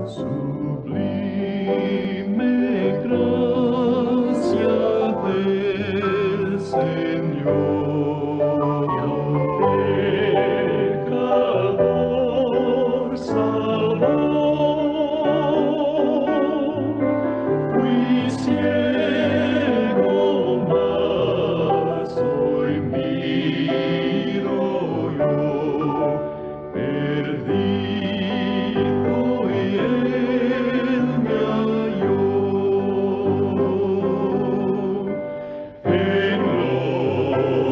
Sublime gracia del Señor, pecador salvó, fui ciego, mas hoy miro yo, perdido y él me halló. En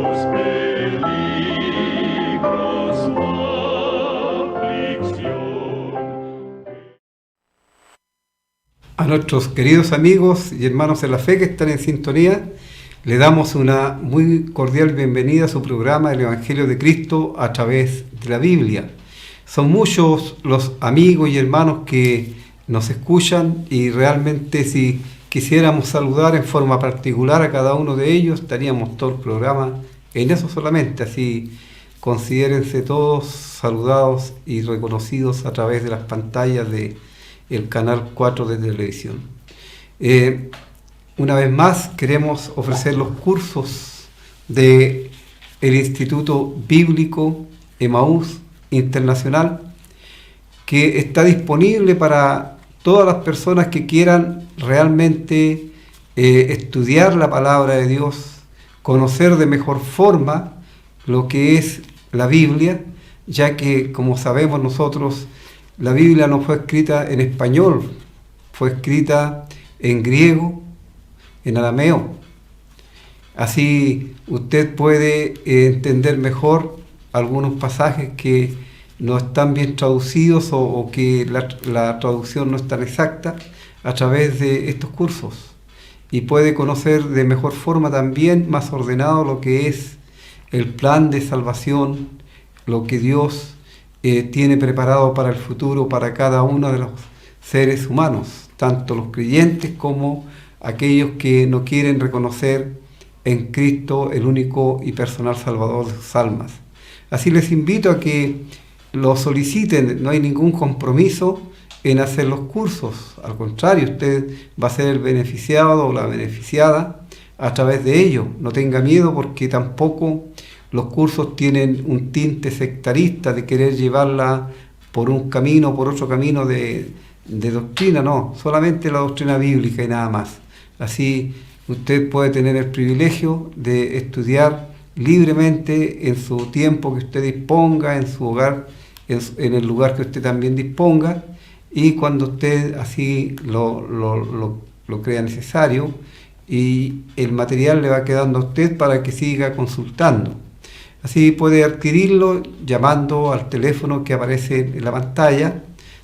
los peligros o aflicción. A nuestros queridos amigos y hermanos en la fe que están en sintonía, le damos una muy cordial bienvenida a su programa El Evangelio de Cristo a través de la Biblia. Son muchos los amigos y hermanos que nos escuchan y realmente si quisiéramos saludar en forma particular a cada uno de ellos, estaríamos todo el programa en eso solamente. Así considérense todos saludados y reconocidos a través de las pantallas de el canal 4 de televisión. Una vez más queremos ofrecer los cursos del Instituto Bíblico Emaús Internacional, que está disponible para todas las personas que quieran realmente estudiar la palabra de Dios, conocer de mejor forma lo que es la Biblia, ya que, como sabemos nosotros, la Biblia no fue escrita en español, fue escrita en griego, en arameo. Así usted puede entender mejor algunos pasajes que no están bien traducidos o que la traducción no es tan exacta a través de estos cursos. Y puede conocer de mejor forma también, más ordenado, lo que es el plan de salvación, lo que Dios tiene preparado para el futuro para cada uno de los seres humanos, tanto los creyentes como aquellos que no quieren reconocer en Cristo el único y personal Salvador de sus almas. Así les invito a que lo soliciten, no hay ningún compromiso en hacer los cursos, al contrario, usted va a ser el beneficiado o la beneficiada a través de ello. No tenga miedo porque tampoco los cursos tienen un tinte sectarista de querer llevarla por un camino o por otro camino de doctrina, no, solamente la doctrina bíblica y nada más. Así usted puede tener el privilegio de estudiar libremente en su tiempo que usted disponga, en su hogar, en el lugar que usted también disponga, y cuando usted así lo crea necesario, y el material le va quedando a usted para que siga consultando. Así puede adquirirlo llamando al teléfono que aparece en la pantalla.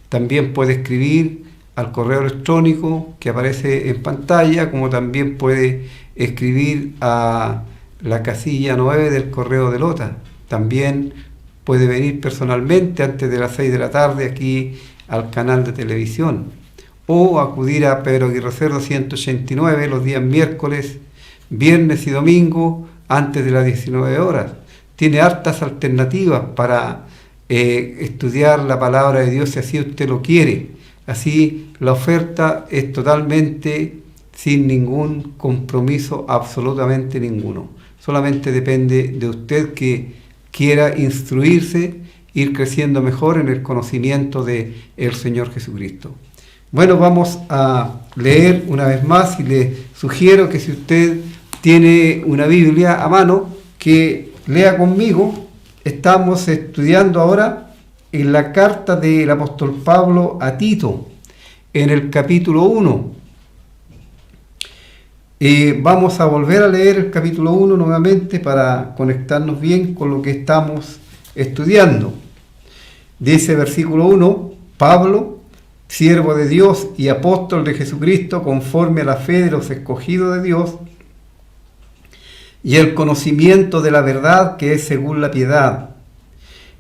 También puede escribir al correo electrónico que aparece en pantalla, como también puede escribir a la casilla 9 del correo de Lota. También puede venir personalmente antes de las 6 de la tarde aquí al canal de televisión, o acudir a Pedro Aguirre Cerda 189 los días miércoles, viernes y domingo antes de las 19 horas. Tiene hartas alternativas para estudiar la palabra de Dios si así usted lo quiere. Así la oferta es totalmente sin ningún compromiso, absolutamente ninguno. Solamente depende de usted que quiera instruirse, ir creciendo mejor en el conocimiento del Señor Jesucristo. Bueno, vamos a leer una vez más y le sugiero que si usted tiene una Biblia a mano, que lea conmigo. Estamos estudiando ahora en la carta del apóstol Pablo a Tito, en el capítulo 1. Vamos a volver a leer el capítulo 1 nuevamente para conectarnos bien con lo que estamos estudiando. Dice versículo 1, Pablo, siervo de Dios y apóstol de Jesucristo, conforme a la fe de los escogidos de Dios, y el conocimiento de la verdad que es según la piedad,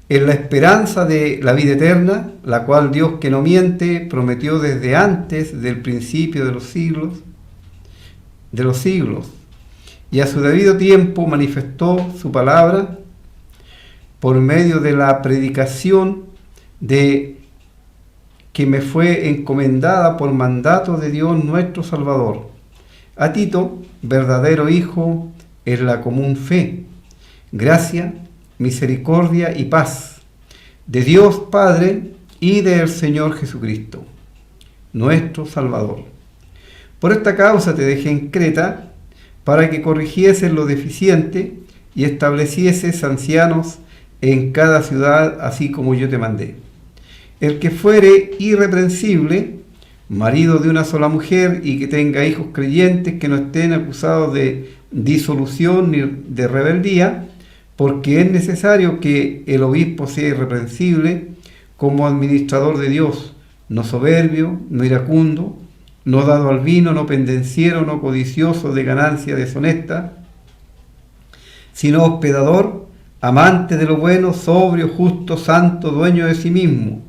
en la esperanza de la vida eterna, la cual Dios que no miente prometió desde antes del principio de los siglos, y a su debido tiempo manifestó su palabra por medio de la predicación de que me fue encomendada por mandato de Dios nuestro Salvador. A Tito, verdadero hijo en la común fe, gracia, misericordia y paz de Dios Padre y del Señor Jesucristo, nuestro Salvador. Por esta causa te dejé en Creta, para que corrigieses lo deficiente y establecieses ancianos en cada ciudad, así como yo te mandé. El que fuere irreprensible, marido de una sola mujer, y que tenga hijos creyentes que no estén acusados de disolución ni de rebeldía, porque es necesario que el obispo sea irreprensible como administrador de Dios, no soberbio, no iracundo, no dado al vino, no pendenciero, no codicioso de ganancia deshonesta, sino hospedador, amante de lo bueno, sobrio, justo, santo, dueño de sí mismo,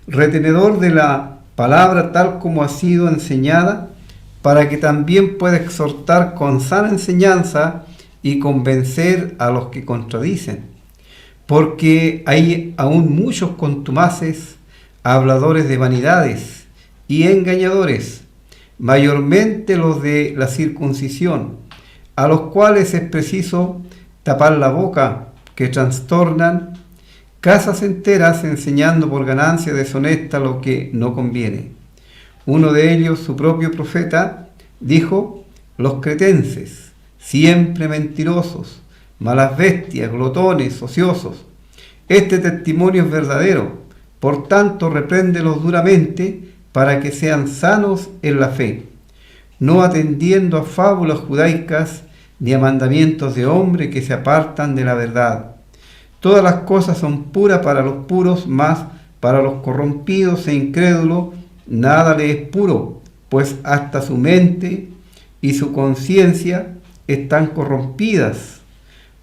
retenedor de la palabra tal como ha sido enseñada, para que también pueda exhortar con sana enseñanza y convencer a los que contradicen. Porque hay aún muchos contumaces, habladores de vanidades y engañadores, mayormente los de la circuncisión, a los cuales es preciso tapar la boca, que trastornan casas enteras enseñando por ganancia deshonesta lo que no conviene. Uno de ellos, su propio profeta, dijo: los cretenses, siempre mentirosos, malas bestias, glotones, ociosos. Este testimonio es verdadero, por tanto repréndelos duramente para que sean sanos en la fe, no atendiendo a fábulas judaicas ni a mandamientos de hombre que se apartan de la verdad. Todas las cosas son puras para los puros, mas para los corrompidos e incrédulos nada le es puro, pues hasta su mente y su conciencia están corrompidas.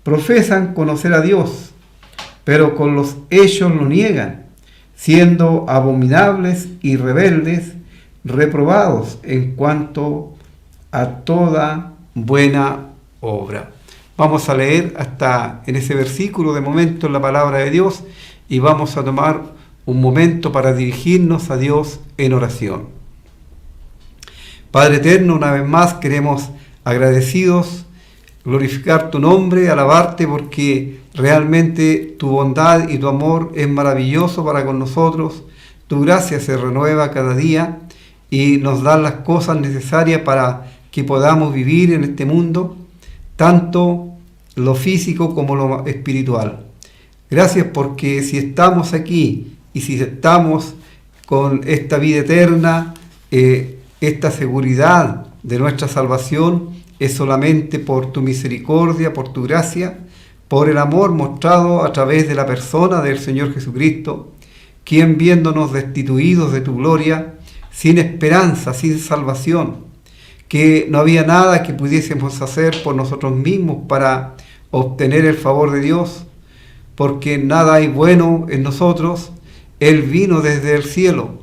Profesan conocer a Dios, pero con los hechos lo niegan, siendo abominables y rebeldes, reprobados en cuanto a toda buena obra. Vamos a leer hasta en ese versículo de momento en la palabra de Dios y vamos a tomar un momento para dirigirnos a Dios en oración. Padre eterno, una vez más queremos agradecidos glorificar tu nombre, alabarte porque realmente tu bondad y tu amor es maravilloso para con nosotros. Tu gracia se renueva cada día y nos da las cosas necesarias para que podamos vivir en este mundo, tanto lo físico como lo espiritual. Gracias porque si estamos aquí y si estamos con esta vida eterna, esta seguridad de nuestra salvación es solamente por tu misericordia, por tu gracia, por el amor mostrado a través de la persona del Señor Jesucristo, quien viéndonos destituidos de tu gloria, sin esperanza, sin salvación, que no había nada que pudiésemos hacer por nosotros mismos para obtener el favor de Dios, porque nada hay bueno en nosotros. Él vino desde el cielo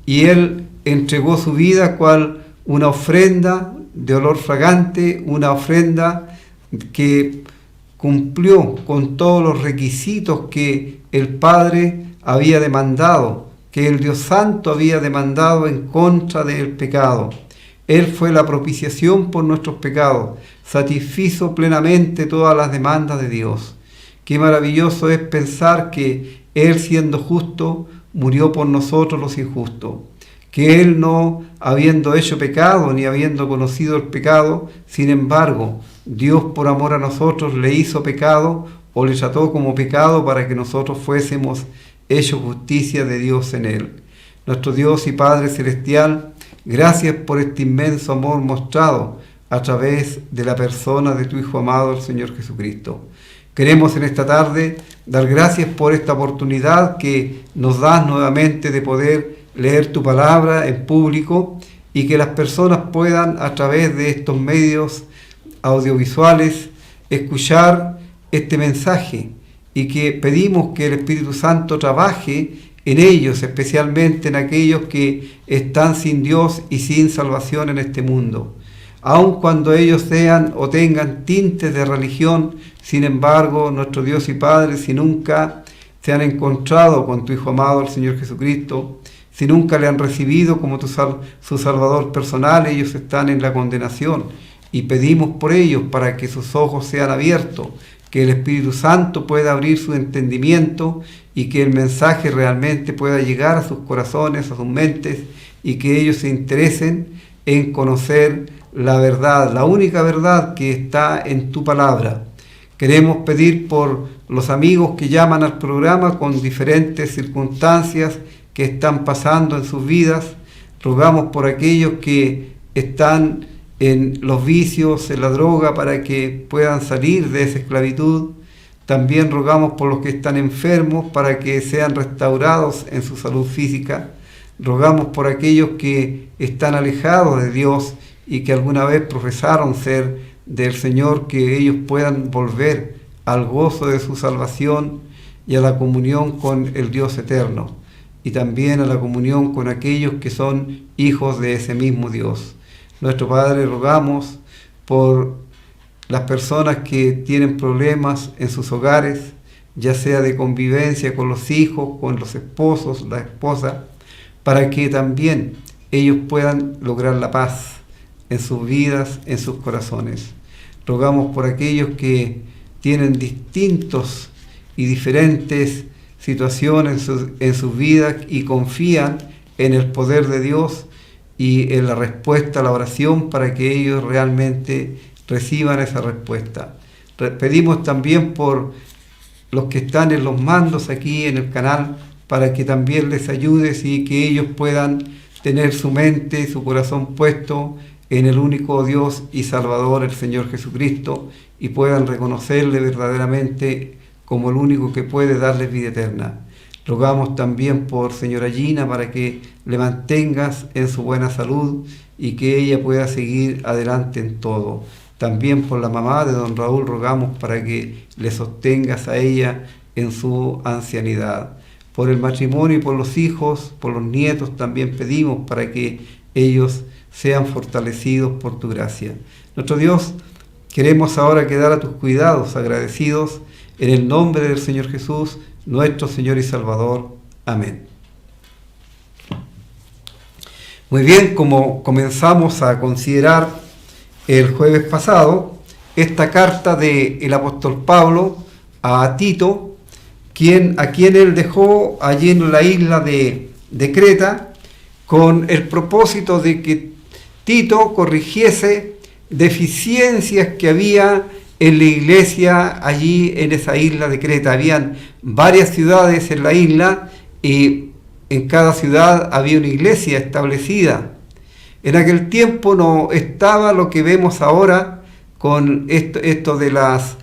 y Él entregó su vida cual una ofrenda de olor fragante, una ofrenda que cumplió con todos los requisitos que el Padre había demandado, que el Dios Santo había demandado en contra del pecado. Él fue la propiciación por nuestros pecados, satisfizo plenamente todas las demandas de Dios. Qué maravilloso es pensar que Él, siendo justo, murió por nosotros los injustos, que Él, no habiendo hecho pecado ni habiendo conocido el pecado, sin embargo, Dios por amor a nosotros le hizo pecado o le trató como pecado para que nosotros fuésemos hechos justicia de Dios en Él. Nuestro Dios y Padre Celestial, gracias por este inmenso amor mostrado a través de la persona de tu Hijo amado, el Señor Jesucristo. Queremos en esta tarde dar gracias por esta oportunidad que nos das nuevamente de poder leer tu palabra en público y que las personas puedan a través de estos medios audiovisuales escuchar este mensaje y que pedimos que el Espíritu Santo trabaje en ellos, especialmente en aquellos que están sin Dios y sin salvación en este mundo. Aun cuando ellos sean o tengan tintes de religión, sin embargo, nuestro Dios y Padre, si nunca se han encontrado con tu Hijo amado, el Señor Jesucristo, Si nunca le han recibido como su Salvador personal, ellos están en la condenación. Y pedimos por ellos para que sus ojos sean abiertos, que el Espíritu Santo pueda abrir su entendimiento y que el mensaje realmente pueda llegar a sus corazones, a sus mentes, y que ellos se interesen en conocer la verdad, la única verdad que está en tu palabra. Queremos pedir por los amigos que llaman al programa con diferentes circunstancias que están pasando en sus vidas. Rogamos por aquellos que están en los vicios, en la droga, para que puedan salir de esa esclavitud. También rogamos por los que están enfermos para que sean restaurados en su salud física. Rogamos por aquellos que están alejados de Dios y que alguna vez profesaron ser del Señor, que ellos puedan volver al gozo de su salvación y a la comunión con el Dios eterno, y también a la comunión con aquellos que son hijos de ese mismo Dios. Nuestro Padre, rogamos por las personas que tienen problemas en sus hogares, ya sea de convivencia con los hijos, con los esposos, la esposa, para que también ellos puedan lograr la paz en sus vidas, en sus corazones. Rogamos por aquellos que tienen distintos y diferentes situaciones en sus vidas y confían en el poder de Dios y en la respuesta a la oración para que ellos realmente reciban esa respuesta. Pedimos también por los que están en los mandos aquí en el canal, para que también les ayudes y que ellos puedan tener su mente y su corazón puesto en el único Dios y Salvador, el Señor Jesucristo, y puedan reconocerle verdaderamente como el único que puede darles vida eterna. Rogamos también por señora Gina para que le mantengas en su buena salud y que ella pueda seguir adelante en todo. También por la mamá de don Raúl rogamos para que le sostengas a ella en su ancianidad. Por el matrimonio y por los hijos, por los nietos también pedimos para que ellos sean fortalecidos por tu gracia. Nuestro Dios, queremos ahora quedar a tus cuidados, agradecidos, en el nombre del Señor Jesús, nuestro Señor y Salvador. Amén. Muy bien, como comenzamos a considerar el jueves pasado, esta carta del apóstol Pablo a Tito, a quien él dejó allí en la isla de Creta, con el propósito de que Tito corrigiese deficiencias que había en la iglesia allí en esa isla de Creta. Habían varias ciudades en la isla y en cada ciudad había una iglesia establecida. En aquel tiempo no estaba lo que vemos ahora con esto de las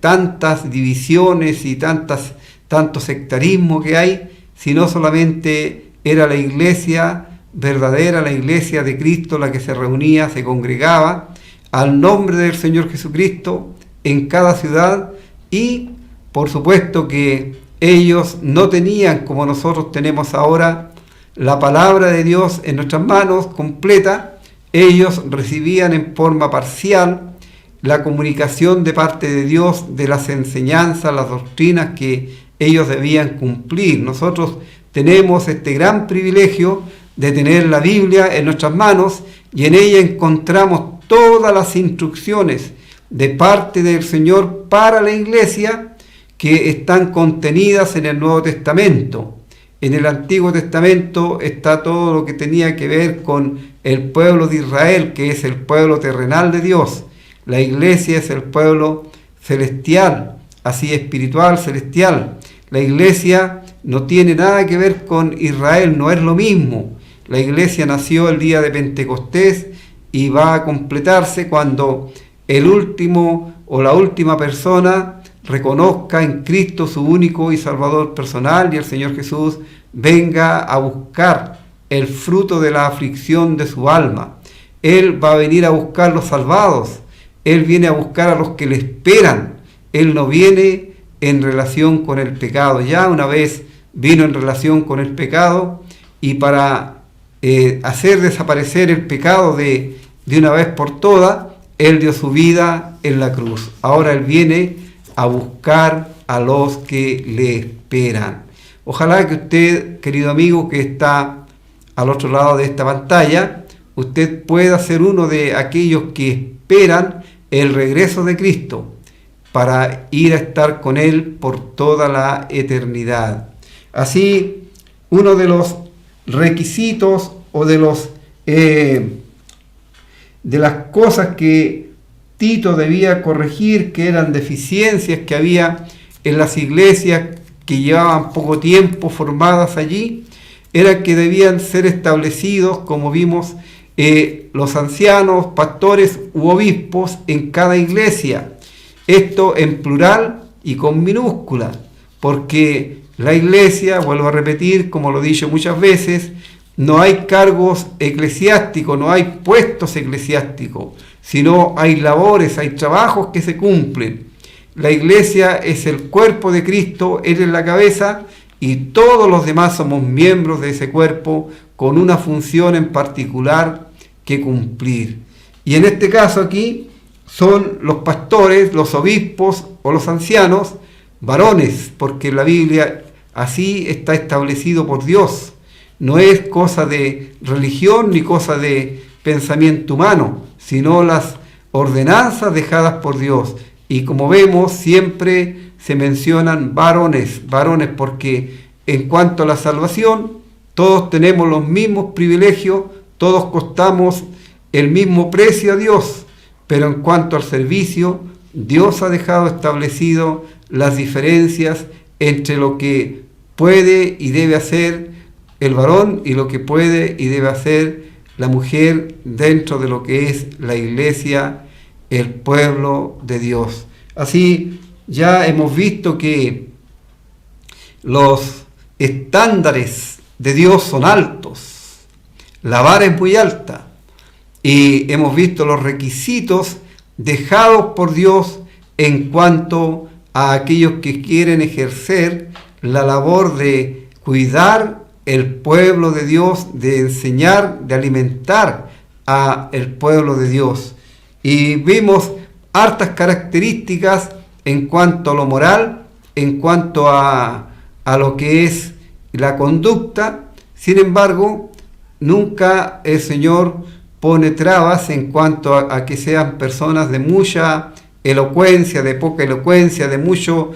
tantas divisiones y tanto sectarismo que hay, sino solamente era la iglesia verdadera, la iglesia de Cristo, la que se reunía, se congregaba al nombre del Señor Jesucristo en cada ciudad, y por supuesto que ellos no tenían, como nosotros tenemos ahora, la palabra de Dios en nuestras manos completa. Ellos recibían en forma parcial la comunicación de parte de Dios de las enseñanzas, las doctrinas que ellos debían cumplir. Nosotros tenemos este gran privilegio de tener la Biblia en nuestras manos y en ella encontramos todas las instrucciones de parte del Señor para la iglesia que están contenidas en el Nuevo Testamento. En el Antiguo Testamento está todo lo que tenía que ver con el pueblo de Israel, que es el pueblo terrenal de Dios. La iglesia es el pueblo celestial, así espiritual, celestial. La iglesia no tiene nada que ver con Israel, no es lo mismo. La iglesia nació el día de Pentecostés y va a completarse cuando el último o la última persona reconozca en Cristo su único y Salvador personal, y el Señor Jesús venga a buscar el fruto de la aflicción de su alma. Él va a venir a buscar los salvados. Él viene a buscar a los que le esperan. Él no viene en relación con el pecado. Ya una vez vino en relación con el pecado, y para hacer desaparecer el pecado de una vez por todas, Él dio su vida en la cruz. Ahora Él viene a buscar a los que le esperan. Ojalá que usted, querido amigo que está al otro lado de esta pantalla, usted pueda ser uno de aquellos que esperan el regreso de Cristo para ir a estar con Él por toda la eternidad. Así, uno de los requisitos o de las cosas que Tito debía corregir, que eran deficiencias que había en las iglesias que llevaban poco tiempo formadas allí, era que debían ser establecidos, como vimos, los ancianos, pastores u obispos en cada iglesia. Esto en plural y con minúscula, porque la iglesia, vuelvo a repetir, como lo he dicho muchas veces, no hay cargos eclesiásticos, no hay puestos eclesiásticos, sino hay labores, hay trabajos que se cumplen. La iglesia es el cuerpo de Cristo, Él es la cabeza, y todos los demás somos miembros de ese cuerpo con una función en particular que cumplir. Y en este caso aquí son los pastores, los obispos o los ancianos, varones, porque en la Biblia así está establecido por Dios. No es cosa de religión ni cosa de pensamiento humano, sino las ordenanzas dejadas por Dios. Y como vemos, siempre se mencionan varones porque en cuanto a la salvación, todos tenemos los mismos privilegios, todos costamos el mismo precio a Dios, pero en cuanto al servicio, Dios ha dejado establecido las diferencias entre lo que puede y debe hacer el varón y lo que puede y debe hacer la mujer dentro de lo que es la iglesia, el pueblo de Dios. Así ya hemos visto que los estándares de Dios son altos, la vara es muy alta, y hemos visto los requisitos dejados por Dios en cuanto a aquellos que quieren ejercer la labor de cuidar el pueblo de Dios, de enseñar, de alimentar a el pueblo de Dios. Y vimos hartas características en cuanto a lo moral, en cuanto a lo que es la conducta. Sin embargo, nunca el Señor pone trabas en cuanto a que sean personas de mucha elocuencia, de poca elocuencia, de mucho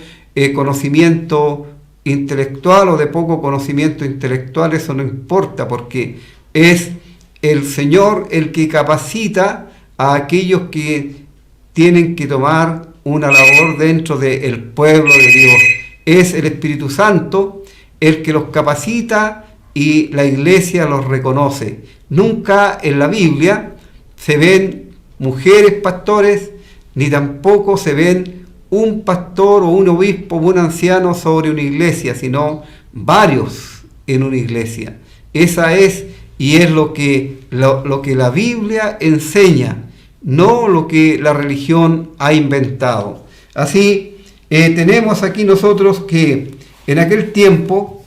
conocimiento intelectual o de poco conocimiento intelectual. Eso no importa, porque es el Señor el que capacita a aquellos que tienen que tomar una labor dentro del pueblo de Dios. Es el Espíritu Santo el que los capacita y la iglesia los reconoce. Nunca en la Biblia se ven mujeres pastores, ni tampoco se ven un pastor o un obispo o un anciano sobre una iglesia, sino varios en una iglesia. Esa es y es lo que la Biblia enseña, no lo que la religión ha inventado. Así, tenemos aquí nosotros que en aquel tiempo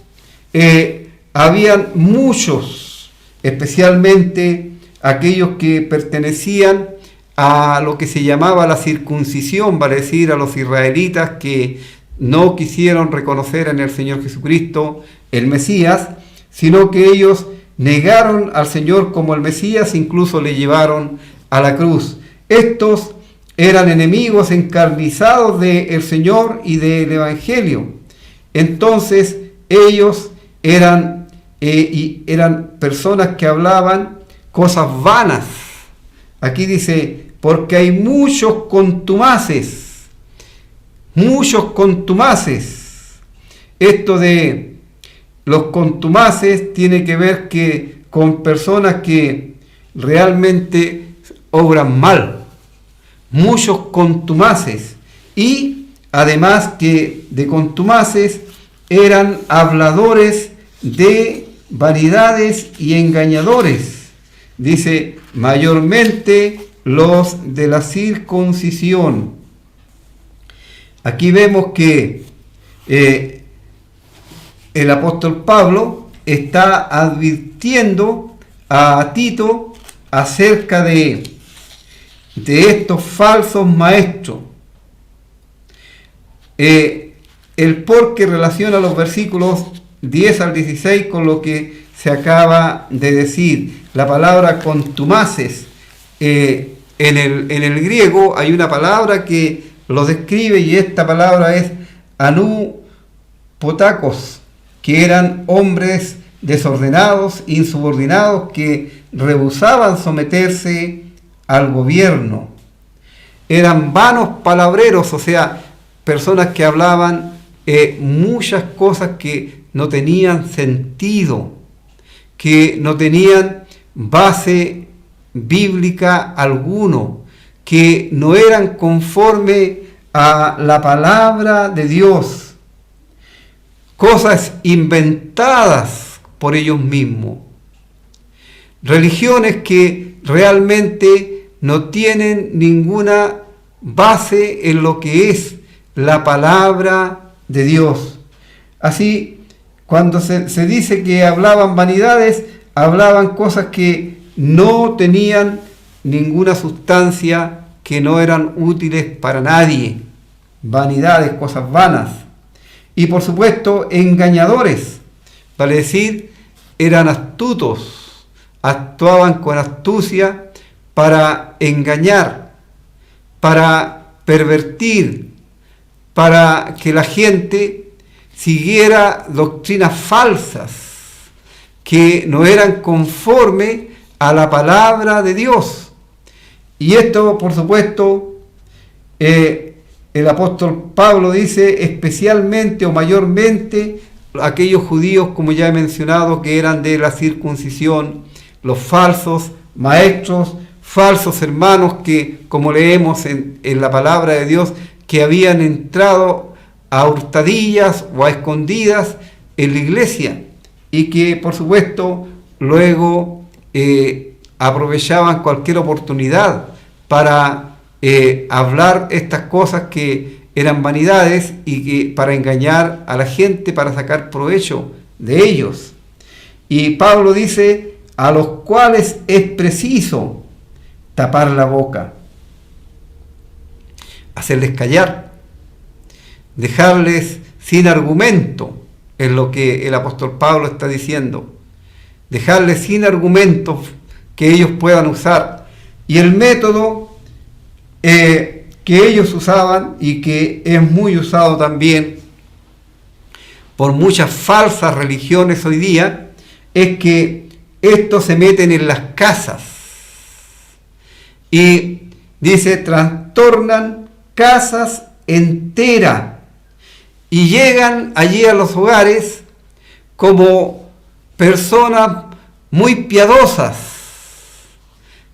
habían muchos, especialmente aquellos que pertenecían a lo que se llamaba la circuncisión, vale decir, a los israelitas que no quisieron reconocer en el Señor Jesucristo el Mesías, sino que ellos negaron al Señor como el Mesías, incluso le llevaron a la cruz. Estos eran enemigos encarnizados del Señor y del Evangelio. Entonces ellos eran personas que hablaban cosas vanas. Aquí dice, porque hay muchos contumaces. Esto de los contumaces tiene que ver con personas que realmente obran mal. Muchos contumaces. Y además que de contumaces eran habladores de vanidades y engañadores. Dice, mayormente los de la circuncisión. Aquí vemos que el apóstol Pablo está advirtiendo a Tito acerca de estos falsos maestros. El por que relaciona los versículos 10 al 16 con lo que se acaba de decir. La palabra contumaces, en el griego hay una palabra que lo describe, y esta palabra es anupotacos, que eran hombres desordenados, insubordinados, que rehusaban someterse al gobierno. Eran vanos palabreros, o sea, personas que hablaban muchas cosas que no tenían sentido, que no tenían base bíblica alguno, que no eran conforme a la palabra de Dios, cosas inventadas por ellos mismos, religiones que realmente no tienen ninguna base en lo que es la palabra de Dios. Así, cuando se dice que hablaban vanidades, hablaban cosas que no tenían ninguna sustancia, que no eran útiles para nadie. Vanidades, cosas vanas. Y por supuesto, engañadores, vale decir, eran astutos, actuaban con astucia para engañar, para pervertir, para que la gente siguiera doctrinas falsas que no eran conforme a la palabra de Dios. Y esto, por supuesto, el apóstol Pablo dice especialmente o mayormente aquellos judíos, como ya he mencionado, que eran de la circuncisión, los falsos maestros, falsos hermanos que, como leemos en la palabra de Dios, que habían entrado a hurtadillas o a escondidas en la iglesia, y que por supuesto luego aprovechaban cualquier oportunidad para hablar estas cosas que eran vanidades, y que para engañar a la gente, para sacar provecho de ellos. Y Pablo dice, a los cuales es preciso tapar la boca, hacerles callar, dejarles sin argumento, es lo que el apóstol Pablo está diciendo, dejarles sin argumentos que ellos puedan usar. Y el método que ellos usaban, y que es muy usado también por muchas falsas religiones hoy día, es que estos se meten en las casas y dice, trastornan casas enteras y llegan allí a los hogares como personas muy piadosas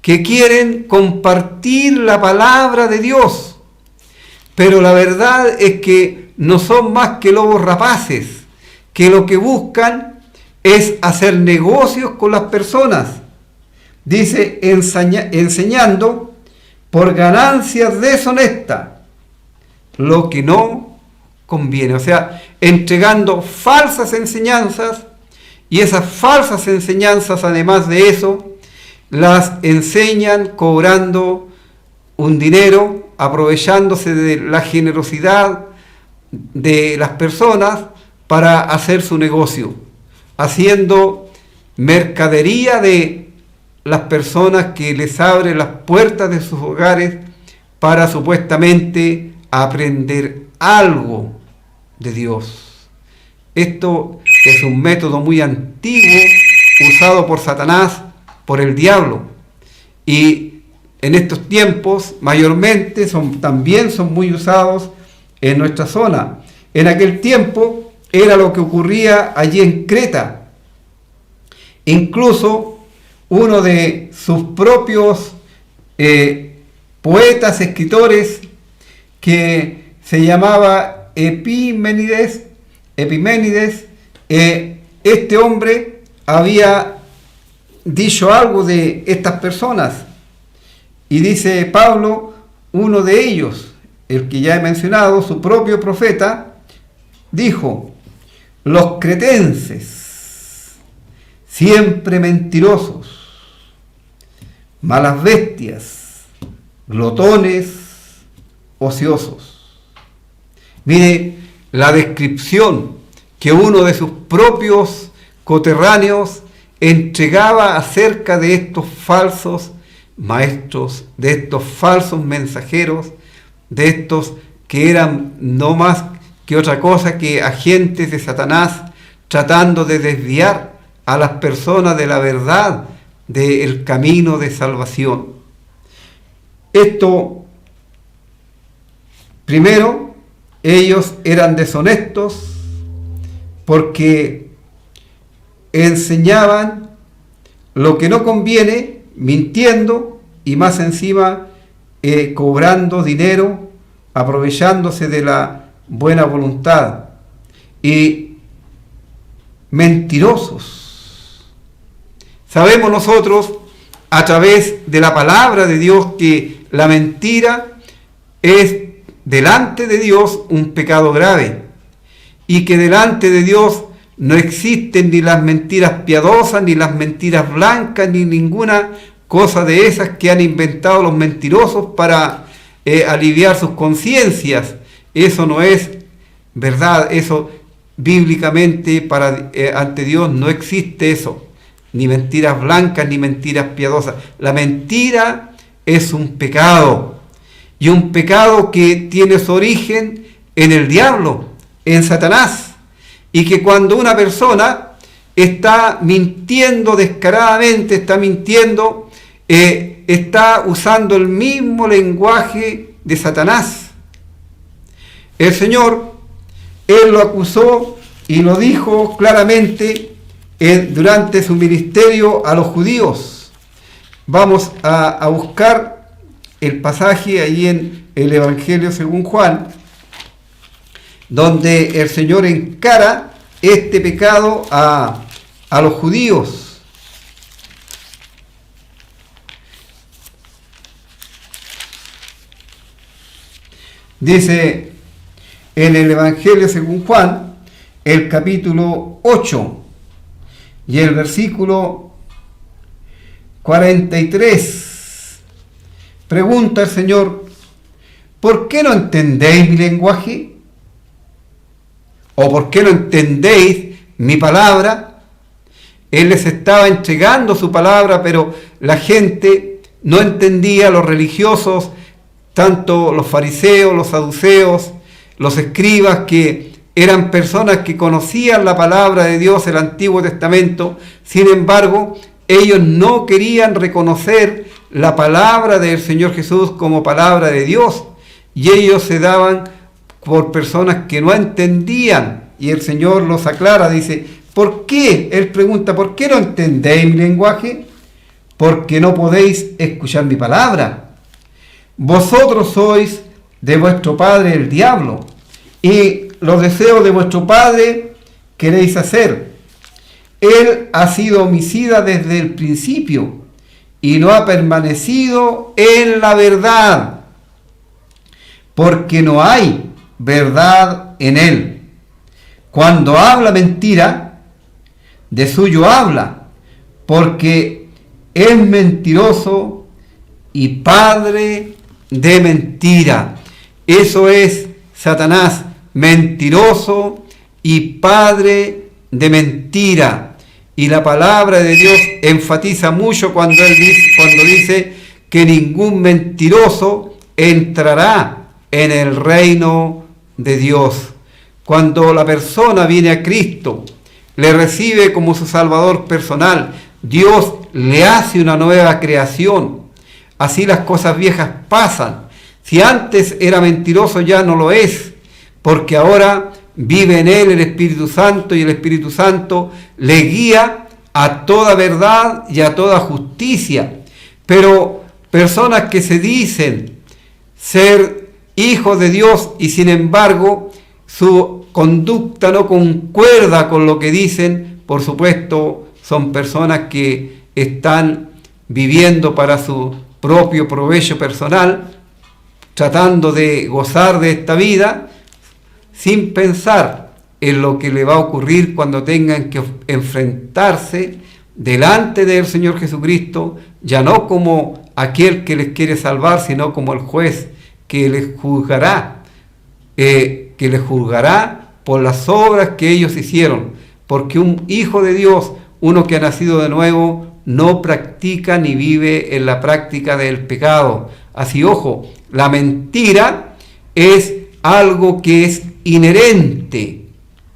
que quieren compartir la palabra de Dios, pero la verdad es que no son más que lobos rapaces, que lo que buscan es hacer negocios con las personas. Dice, enseñando por ganancias deshonestas lo que no conviene, o sea, entregando falsas enseñanzas, y esas falsas enseñanzas, además de eso, las enseñan cobrando un dinero, aprovechándose de la generosidad de las personas para hacer su negocio, haciendo mercadería de las personas que les abren las puertas de sus hogares para supuestamente aprender algo de Dios. Esto es un método muy antiguo usado por Satanás, por el diablo, y en estos tiempos mayormente también son muy usados en nuestra zona. En aquel tiempo era lo que ocurría allí en Creta. Incluso uno de sus propios poetas, escritores, que se llamaba Epiménides, este hombre había dicho algo de estas personas, y dice Pablo, uno de ellos, el que ya he mencionado, su propio profeta, dijo, los cretenses, siempre mentirosos, malas bestias, glotones, ociosos. Mire la descripción que uno de sus propios coterráneos entregaba acerca de estos falsos maestros, de estos falsos mensajeros, de estos que eran no más que otra cosa que agentes de Satanás tratando de desviar a las personas de la verdad, del camino de salvación. Esto, primero, ellos eran deshonestos porque enseñaban lo que no conviene, mintiendo y más encima cobrando dinero, aprovechándose de la buena voluntad, y mentirosos. Sabemos nosotros a través de la palabra de Dios que la mentira es delante de Dios un pecado grave, y que delante de Dios no existen ni las mentiras piadosas, ni las mentiras blancas, ni ninguna cosa de esas que han inventado los mentirosos para aliviar sus conciencias. Eso no es verdad, eso bíblicamente ante Dios no existe eso, ni mentiras blancas ni mentiras piadosas. La mentira es un pecado, y un pecado que tiene su origen en el diablo, en Satanás, y que cuando una persona está mintiendo descaradamente, está mintiendo, está usando el mismo lenguaje de Satanás. El Señor, Él lo acusó y lo dijo claramente durante su ministerio a los judíos. Vamos a buscar el pasaje ahí en el Evangelio según Juan, donde el Señor encara este pecado a los judíos. Dice en el Evangelio según Juan, el capítulo 8 y el versículo 43, pregunta el Señor: ¿por qué no entendéis mi lenguaje? ¿O por qué no entendéis mi palabra? Él les estaba entregando su palabra, pero la gente no entendía, los religiosos, tanto los fariseos, los saduceos, los escribas, que eran personas que conocían la palabra de Dios, el Antiguo Testamento. Sin embargo, ellos no querían reconocer la palabra del Señor Jesús como palabra de Dios, y ellos se daban por personas que no entendían, y el Señor los aclara, dice: ¿por qué? Él pregunta: ¿por qué no entendéis mi lenguaje? Porque no podéis escuchar mi palabra. Vosotros sois de vuestro padre el diablo, y los deseos de vuestro padre queréis hacer. Él ha sido homicida desde el principio, y no ha permanecido en la verdad, porque no hay verdad en él. Cuando habla mentira, de suyo habla, porque es mentiroso y padre de mentira. Eso es Satanás, mentiroso y padre de mentira. Y la palabra de Dios enfatiza mucho cuando dice que ningún mentiroso entrará en el reino de Dios. Cuando la persona viene a Cristo, le recibe como su Salvador personal, Dios le hace una nueva creación. Así las cosas viejas pasan. Si antes era mentiroso, ya no lo es, porque ahora vive en él el Espíritu Santo, y el Espíritu Santo le guía a toda verdad y a toda justicia. Pero personas que se dicen ser hijos de Dios y sin embargo su conducta no concuerda con lo que dicen, por supuesto son personas que están viviendo para su propio provecho personal, tratando de gozar de esta vida sin pensar en lo que le va a ocurrir cuando tengan que enfrentarse delante del Señor Jesucristo, ya no como aquel que les quiere salvar, sino como el juez que les juzgará por las obras que ellos hicieron, porque un hijo de Dios, uno que ha nacido de nuevo, no practica ni vive en la práctica del pecado. Así, ojo, la mentira es algo que es inherente,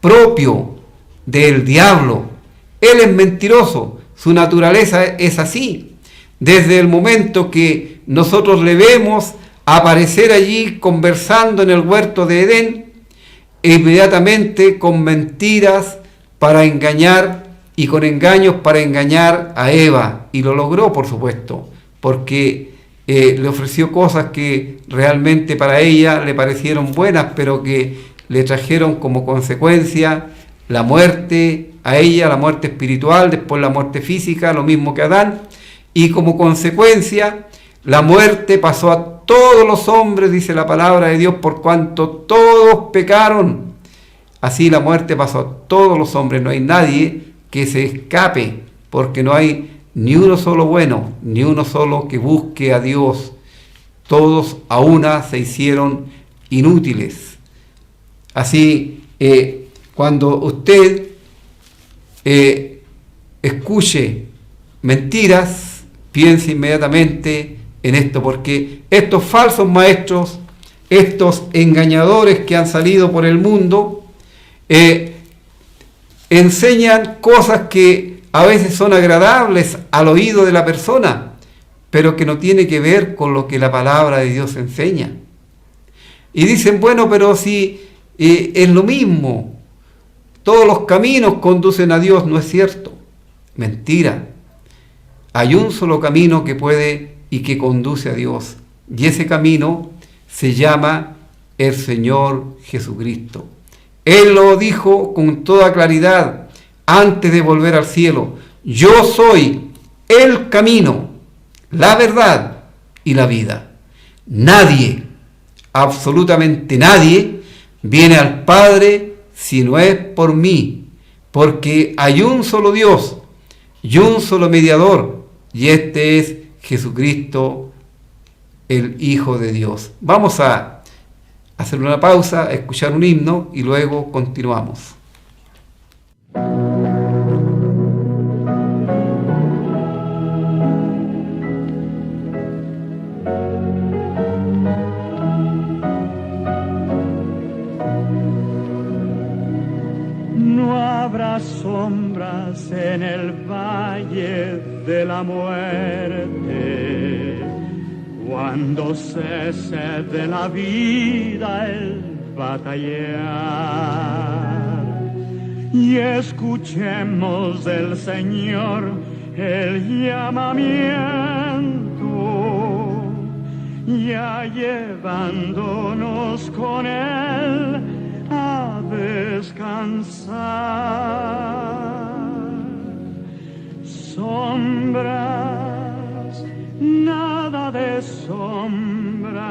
propio del diablo. Él es mentiroso, su naturaleza es así. Desde el momento que nosotros le vemos aparecer allí conversando en el huerto de Edén, inmediatamente con mentiras para engañar y con engaños para engañar a Eva, y lo logró, por supuesto, porque le ofreció cosas que realmente para ella le parecieron buenas, pero que le trajeron como consecuencia la muerte a ella, la muerte espiritual, después la muerte física, lo mismo que Adán, y como consecuencia la muerte pasó a todos los hombres, dice la palabra de Dios, por cuanto todos pecaron. Así la muerte pasó a todos los hombres, no hay nadie que se escape, porque no hay ni uno solo bueno, ni uno solo que busque a Dios. Todos a una se hicieron inútiles. Así, cuando usted escuche mentiras, piense inmediatamente en esto, porque estos falsos maestros, estos engañadores que han salido por el mundo, enseñan cosas que a veces son agradables al oído de la persona, pero que no tiene que ver con lo que la palabra de Dios enseña. Y dicen, bueno, pero si es lo mismo, todos los caminos conducen a Dios. No es cierto, mentira. Hay un solo camino que puede y que conduce a Dios, y ese camino se llama el Señor Jesucristo. Él lo dijo con toda claridad antes de volver al cielo: yo soy el camino, la verdad y la vida. Nadie, absolutamente nadie, viene al Padre si no es por mí, porque hay un solo Dios y un solo mediador, y este es Jesucristo, el Hijo de Dios. Vamos a hacer una pausa, a escuchar un himno y luego continuamos. No habrá sombras en el valle de la muerte, cuando cese de la vida el batallar, y escuchemos del Señor el llamamiento, ya llevándonos con Él a descansar. Sombras, nada de sombras,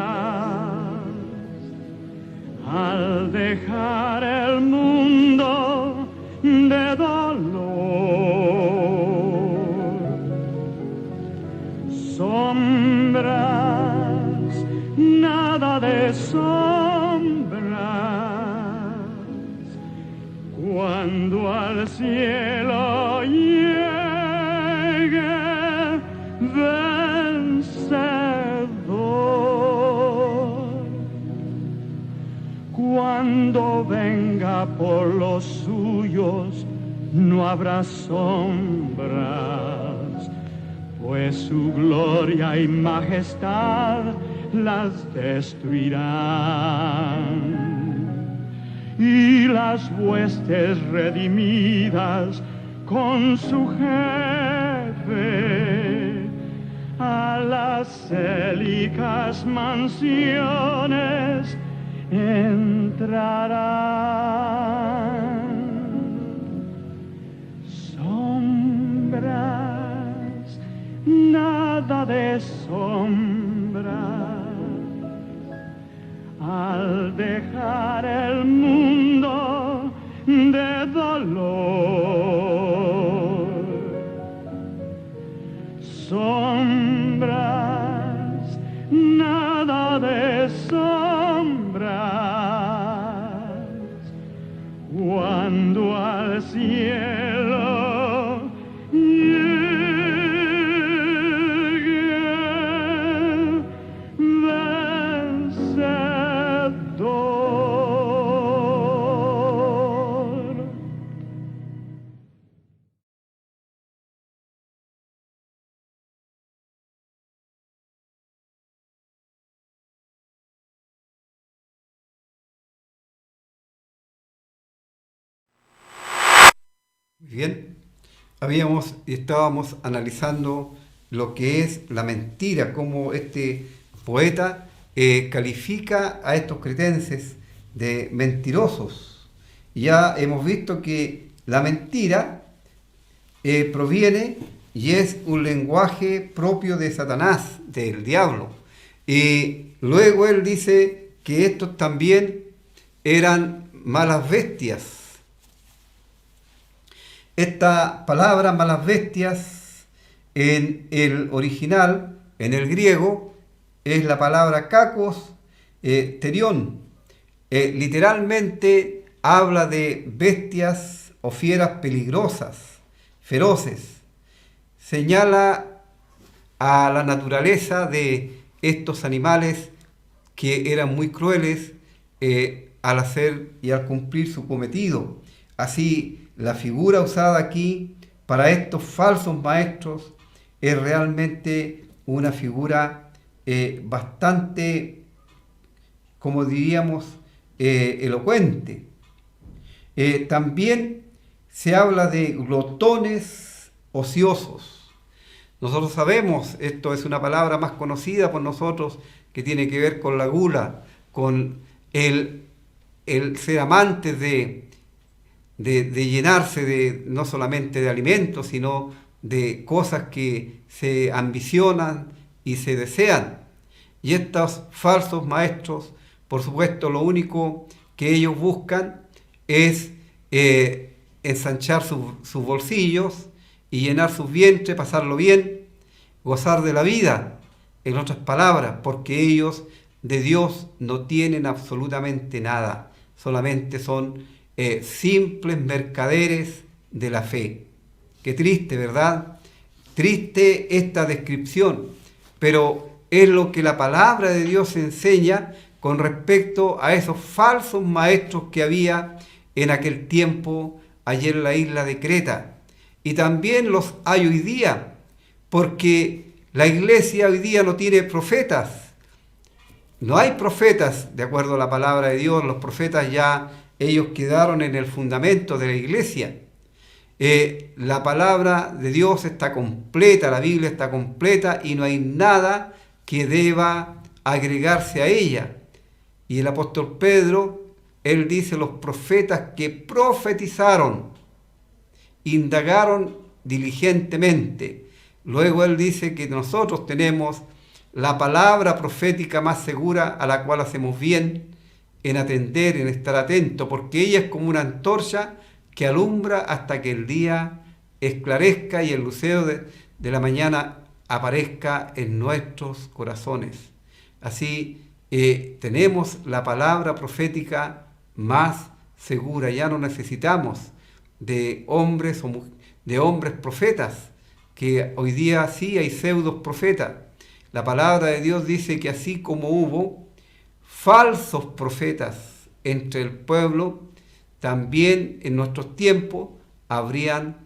al dejar el mundo de dolor. Sombras, nada de sombras, cuando al cielo llegue vencedor, cuando venga por los suyos no habrá sombras, pues su gloria y majestad las destruirán. Y las huestes redimidas con su jefe a las célicas mansiones entrarán. Sombras, nada de sombras, al dejar el mundo de dolor. Sombras, nada de sombras, Bien, estábamos analizando lo que es la mentira, cómo este poeta califica a estos cretenses de mentirosos. Ya hemos visto que la mentira proviene y es un lenguaje propio de Satanás, del diablo. Y luego él dice que estos también eran malas bestias. Esta palabra malas bestias en el original, en el griego, es la palabra kakos terión. Literalmente habla de bestias o fieras peligrosas, feroces. Señala a la naturaleza de estos animales que eran muy crueles al hacer y al cumplir su cometido. Así, la figura usada aquí para estos falsos maestros es realmente una figura bastante, como diríamos, elocuente. También se habla de glotones ociosos. Nosotros sabemos, esto es una palabra más conocida por nosotros, que tiene que ver con la gula, con el ser amantes de llenarse no solamente de alimentos, sino de cosas que se ambicionan y se desean. Y estos falsos maestros, por supuesto, lo único que ellos buscan es ensanchar sus bolsillos y llenar sus vientres, pasarlo bien, gozar de la vida, en otras palabras, porque ellos de Dios no tienen absolutamente nada, solamente son simples mercaderes de la fe. Qué triste, ¿verdad? Triste esta descripción, pero es lo que la palabra de Dios enseña con respecto a esos falsos maestros que había en aquel tiempo allí en la isla de Creta. Y también los hay hoy día, porque la iglesia hoy día no tiene profetas. No hay profetas, de acuerdo a la palabra de Dios. Los profetas ya ellos quedaron en el fundamento de la iglesia. La palabra de Dios está completa, la Biblia está completa y no hay nada que deba agregarse a ella. Y el apóstol Pedro, él dice, los profetas que profetizaron, indagaron diligentemente. Luego él dice que nosotros tenemos la palabra profética más segura, a la cual hacemos bien en atender, en estar atento, porque ella es como una antorcha que alumbra hasta que el día esclarezca y el lucero de la mañana aparezca en nuestros corazones. Así tenemos la palabra profética más segura. Ya no necesitamos de hombres profetas, que hoy día sí hay pseudos profetas. La palabra de Dios dice que así como hubo falsos profetas entre el pueblo, también en nuestros tiempos habrían,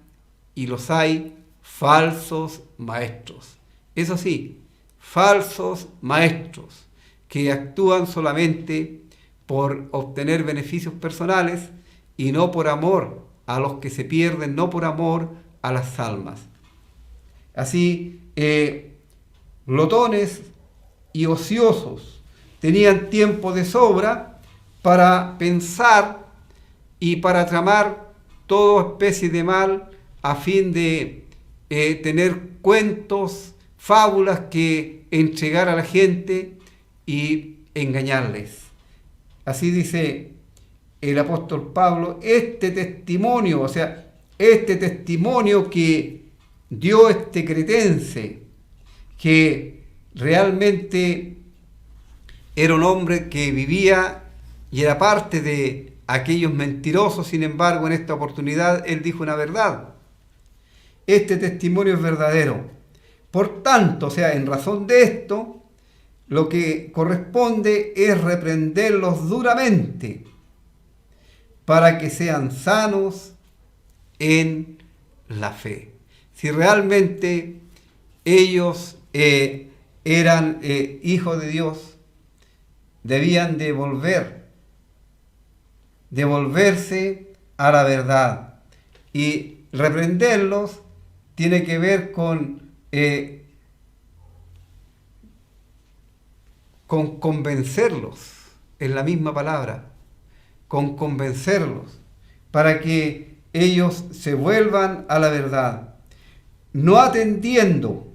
y los hay, falsos maestros. Eso sí, falsos maestros que actúan solamente por obtener beneficios personales y no por amor a los que se pierden, no por amor a las almas. Así, glotones y ociosos tenían tiempo de sobra para pensar y para tramar toda especie de mal a fin de tener cuentos, fábulas que entregar a la gente y engañarles. Así dice el apóstol Pablo, este testimonio que dio este cretense, que realmente era un hombre que vivía y era parte de aquellos mentirosos. Sin embargo, en esta oportunidad él dijo una verdad. Este testimonio es verdadero. Por tanto, en razón de esto, lo que corresponde es reprenderlos duramente para que sean sanos en la fe. Si realmente ellos eran hijos de Dios, debían devolverse a la verdad y reprenderlos tiene que ver con convencerlos, es la misma palabra, con convencerlos, para que ellos se vuelvan a la verdad, no atendiendo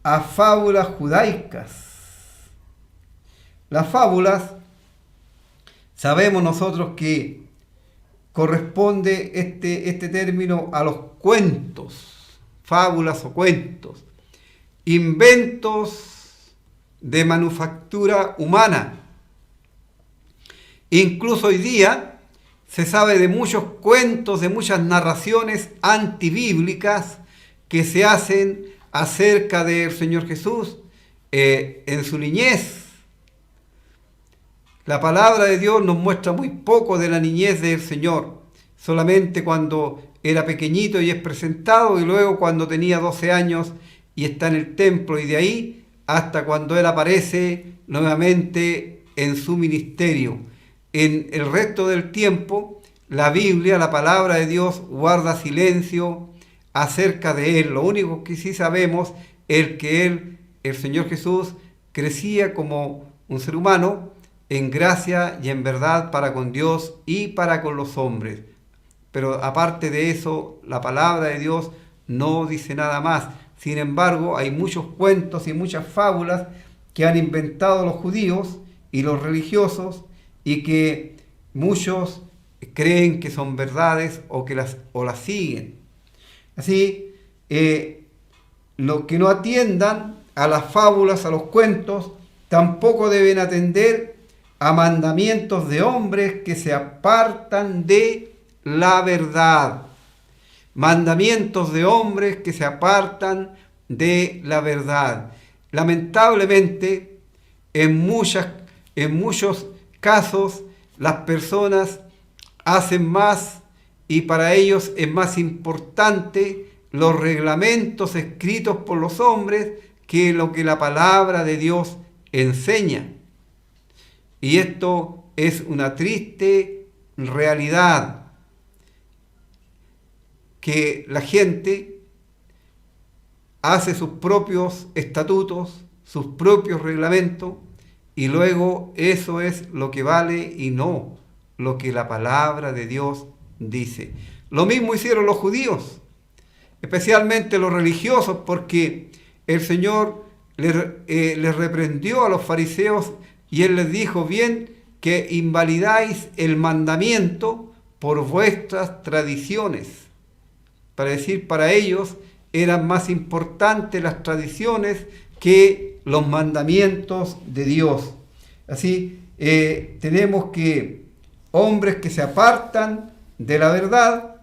a fábulas judaicas. Las fábulas, sabemos nosotros que corresponde este término a los cuentos, fábulas o cuentos, inventos de manufactura humana. Incluso hoy día se sabe de muchos cuentos, de muchas narraciones antibíblicas que se hacen acerca del Señor Jesús en su niñez. La palabra de Dios nos muestra muy poco de la niñez del Señor, solamente cuando era pequeñito y es presentado, y luego cuando tenía 12 años y está en el templo, y de ahí hasta cuando Él aparece nuevamente en su ministerio. En el resto del tiempo, la Biblia, la palabra de Dios, guarda silencio acerca de Él. Lo único que sí sabemos es que Él, el Señor Jesús, crecía como un ser humano en gracia y en verdad para con Dios y para con los hombres. Pero aparte de eso, la palabra de Dios no dice nada más. Sin embargo, hay muchos cuentos y muchas fábulas que han inventado los judíos y los religiosos, y que muchos creen que son verdades o las siguen. Así, lo que no atiendan a las fábulas, a los cuentos, tampoco deben atender a mandamientos de hombres que se apartan de la verdad. Mandamientos de hombres que se apartan de la verdad. Lamentablemente, en muchos casos, las personas hacen más, y para ellos es más importante los reglamentos escritos por los hombres que lo que la palabra de Dios enseña. Y esto es una triste realidad, que la gente hace sus propios estatutos, sus propios reglamentos, y luego eso es lo que vale y no lo que la palabra de Dios dice. Lo mismo hicieron los judíos, especialmente los religiosos, porque el Señor les reprendió a los fariseos y Él les dijo: bien que invalidáis el mandamiento por vuestras tradiciones. Para decir, para ellos eran más importantes las tradiciones que los mandamientos de Dios. Así, tenemos que hombres que se apartan de la verdad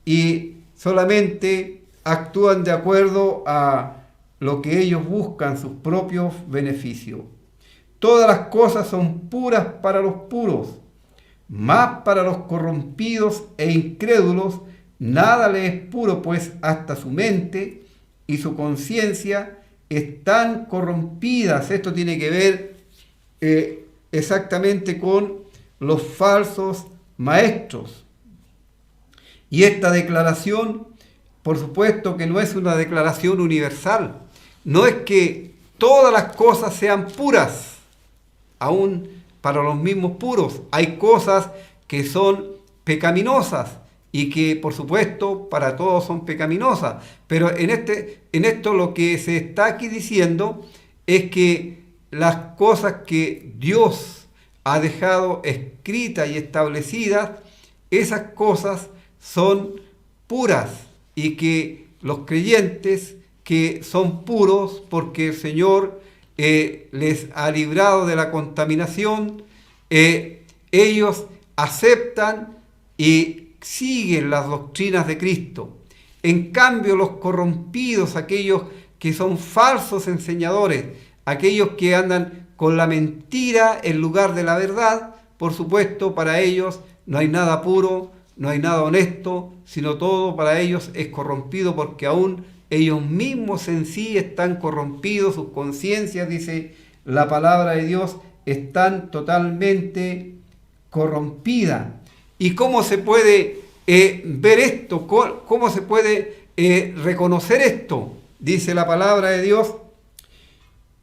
y solamente actúan de acuerdo a lo que ellos buscan, sus propios beneficios. Todas las cosas son puras para los puros, mas para los corrompidos e incrédulos nada les es puro, pues hasta su mente y su conciencia están corrompidas. Esto tiene que ver exactamente con los falsos maestros. Y esta declaración, por supuesto que no es una declaración universal. No es que todas las cosas sean puras, aún para los mismos puros. Hay cosas que son pecaminosas y que, por supuesto, para todos son pecaminosas. Pero en esto lo que se está aquí diciendo es que las cosas que Dios ha dejado escritas y establecidas, esas cosas son puras, y que los creyentes que son puros porque el Señor les ha librado de la contaminación, ellos aceptan y siguen las doctrinas de Cristo. En cambio, los corrompidos, aquellos que son falsos enseñadores, aquellos que andan con la mentira en lugar de la verdad, por supuesto, para ellos no hay nada puro, no hay nada honesto, sino todo para ellos es corrompido, porque aún ellos mismos en sí están corrompidos, sus conciencias, dice la palabra de Dios, están totalmente corrompidas. ¿Y cómo se puede ver esto? ¿Cómo se puede reconocer esto? Dice la palabra de Dios,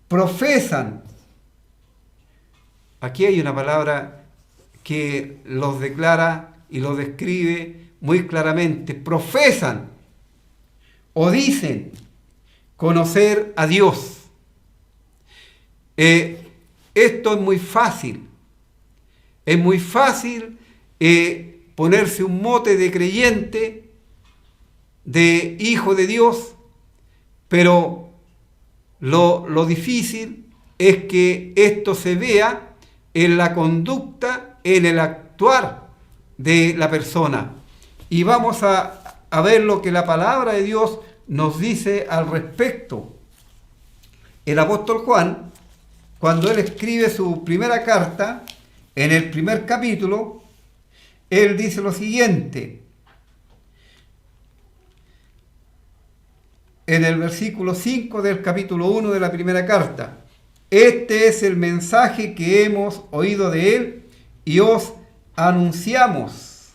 profesan. Aquí hay una palabra que los declara y los describe muy claramente. Profesan o dicen conocer a Dios. Esto es muy fácil. Es muy fácil ponerse un mote de creyente, de hijo de Dios, pero lo difícil es que esto se vea en la conducta, en el actuar de la persona. Y vamos a ver lo que la palabra de Dios nos dice al respecto. El apóstol Juan, cuando él escribe su primera carta, en el primer capítulo, él dice lo siguiente, en el versículo 5 del capítulo 1 de la primera carta: este es el mensaje que hemos oído de él y os anunciamos.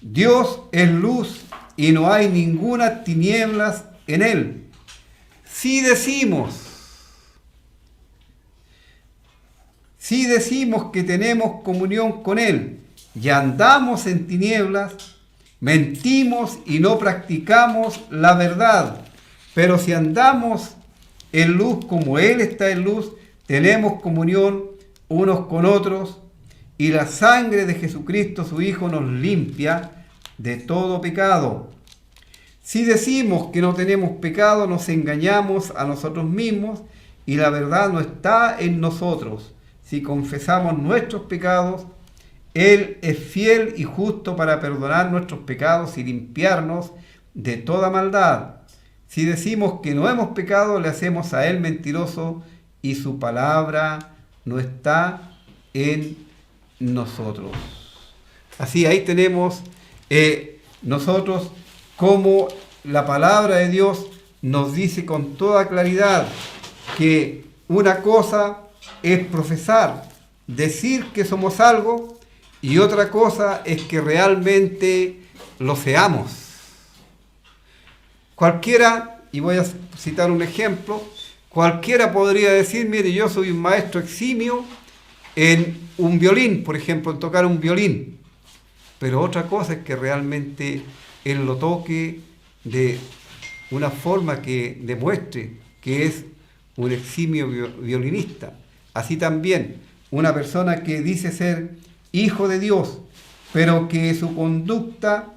Dios es luz y no hay ninguna tinieblas en él. Si decimos que tenemos comunión con él y andamos en tinieblas, mentimos y no practicamos la verdad. Pero si andamos en luz como él está en luz, tenemos comunión unos con otros, y la sangre de Jesucristo su Hijo nos limpia de todo pecado. Si decimos que no tenemos pecado, nos engañamos a nosotros mismos y la verdad no está en nosotros. Si confesamos nuestros pecados, Él es fiel y justo para perdonar nuestros pecados y limpiarnos de toda maldad. Si decimos que no hemos pecado, le hacemos a Él mentiroso y su palabra no está en nosotros. Así, ahí tenemos nosotros como la palabra de Dios nos dice con toda claridad que una cosa es profesar, decir que somos algo, y otra cosa es que realmente lo seamos. Cualquiera, y voy a citar un ejemplo, cualquiera podría decir, mire, yo soy un maestro eximio en un violín, por ejemplo, en tocar un violín. Pero otra cosa es que realmente él lo toque de una forma que demuestre que es un eximio violinista. Así también, una persona que dice ser hijo de Dios, pero que su conducta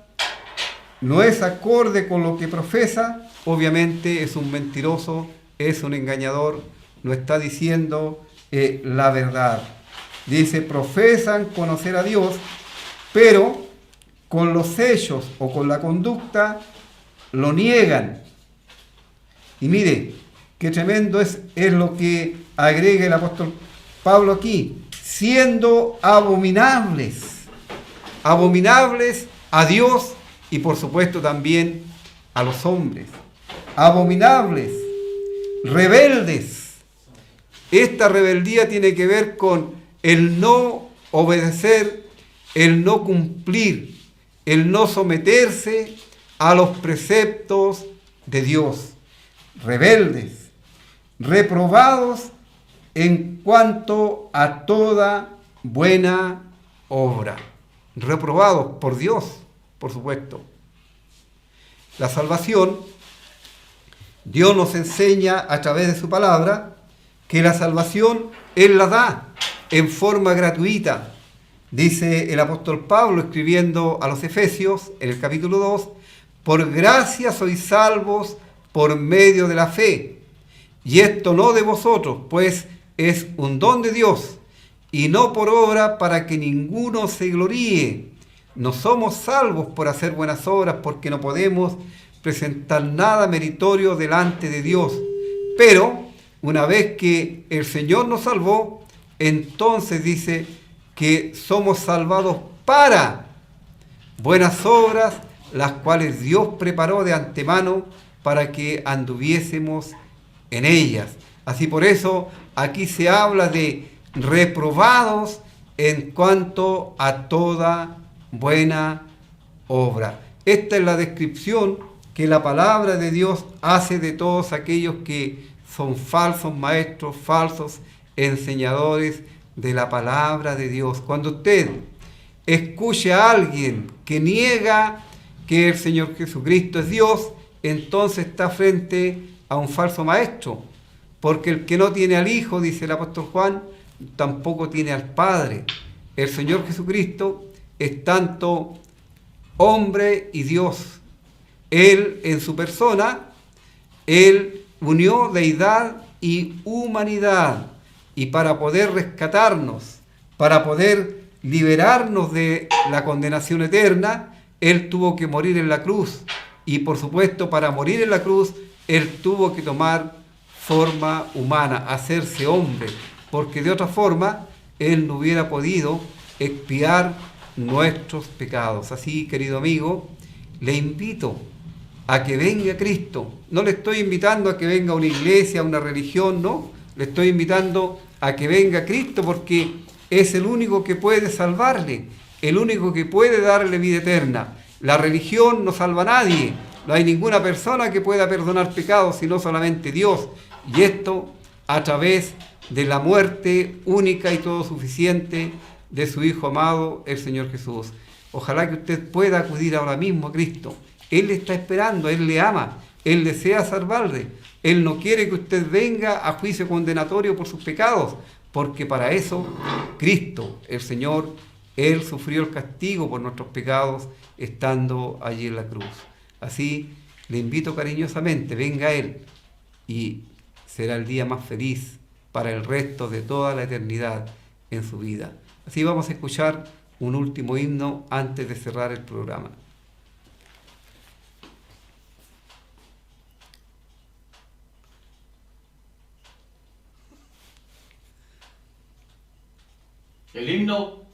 no es acorde con lo que profesa, obviamente es un mentiroso, es un engañador, no está diciendo la verdad. Dice, profesan conocer a Dios, pero con los hechos o con la conducta lo niegan. Y mire, qué tremendo es lo que agrega el apóstol Pablo aquí, siendo abominables a Dios y por supuesto también a los hombres. Abominables, rebeldes. Esta rebeldía tiene que ver con el no obedecer, el no cumplir, el no someterse a los preceptos de Dios. Rebeldes, reprobados en cuanto a toda buena obra. Reprobados por Dios, por supuesto. La salvación, Dios nos enseña a través de su palabra que la salvación Él la da en forma gratuita. Dice el apóstol Pablo escribiendo a los Efesios en el capítulo 2, por gracia sois salvos por medio de la fe, y esto no de vosotros, pues es un don de Dios, y no por obra para que ninguno se gloríe. No somos salvos por hacer buenas obras, porque no podemos presentar nada meritorio delante de Dios. Pero una vez que el Señor nos salvó, entonces dice que somos salvados para buenas obras, las cuales Dios preparó de antemano para que anduviésemos en ellas. Así por eso aquí se habla de reprobados en cuanto a toda buena obra. Esta es la descripción que la palabra de Dios hace de todos aquellos que son falsos maestros, falsos enseñadores de la palabra de Dios. Cuando usted escuche a alguien que niega que el Señor Jesucristo es Dios, entonces está frente a un falso maestro, porque el que no tiene al Hijo, dice el apóstol Juan, tampoco tiene al Padre. El Señor Jesucristo es tanto hombre y Dios. Él en su persona, Él unió deidad y humanidad, y para poder rescatarnos, para poder liberarnos de la condenación eterna, Él tuvo que morir en la cruz. Y por supuesto, para morir en la cruz, Él tuvo que tomar forma humana, hacerse hombre, porque de otra forma Él no hubiera podido expiar nuestros pecados. Así, querido amigo, le invito a que venga Cristo. No le estoy invitando a que venga a una iglesia, a una religión, no. Le estoy invitando a que venga Cristo, porque es el único que puede salvarle, el único que puede darle vida eterna. La religión no salva a nadie. No hay ninguna persona que pueda perdonar pecados, sino solamente Dios. Y esto a través de la muerte única y todo suficiente de su Hijo amado, el Señor Jesús. Ojalá que usted pueda acudir ahora mismo a Cristo. Él le está esperando, Él le ama, Él desea salvarle. Él no quiere que usted venga a juicio condenatorio por sus pecados, porque para eso Cristo, el Señor, Él sufrió el castigo por nuestros pecados estando allí en la cruz. Así le invito cariñosamente, venga Él y será el día más feliz para el resto de toda la eternidad en su vida. Así vamos a escuchar un último himno antes de cerrar el programa. El himno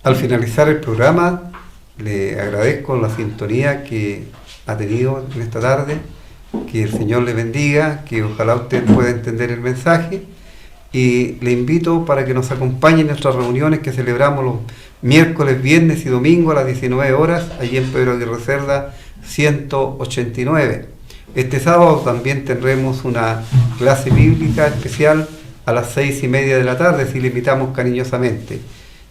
Al finalizar el programa, le agradezco la sintonía que ha tenido en esta tarde, que el Señor le bendiga, que ojalá usted pueda entender el mensaje, y le invito para que nos acompañe en nuestras reuniones que celebramos los miércoles, viernes y domingo a las 19 horas, allí en Pedro Aguirre Cerda 189. Este sábado también tendremos una clase bíblica especial a las 6:30 de la tarde, si le invitamos cariñosamente.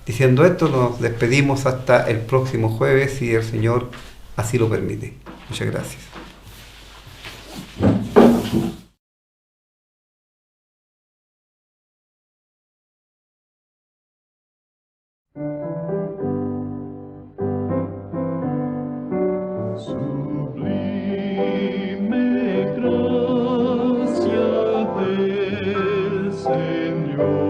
Diciendo esto, nos despedimos hasta el próximo jueves, si el Señor así lo permite. Muchas gracias. Sublime gracia del Señor.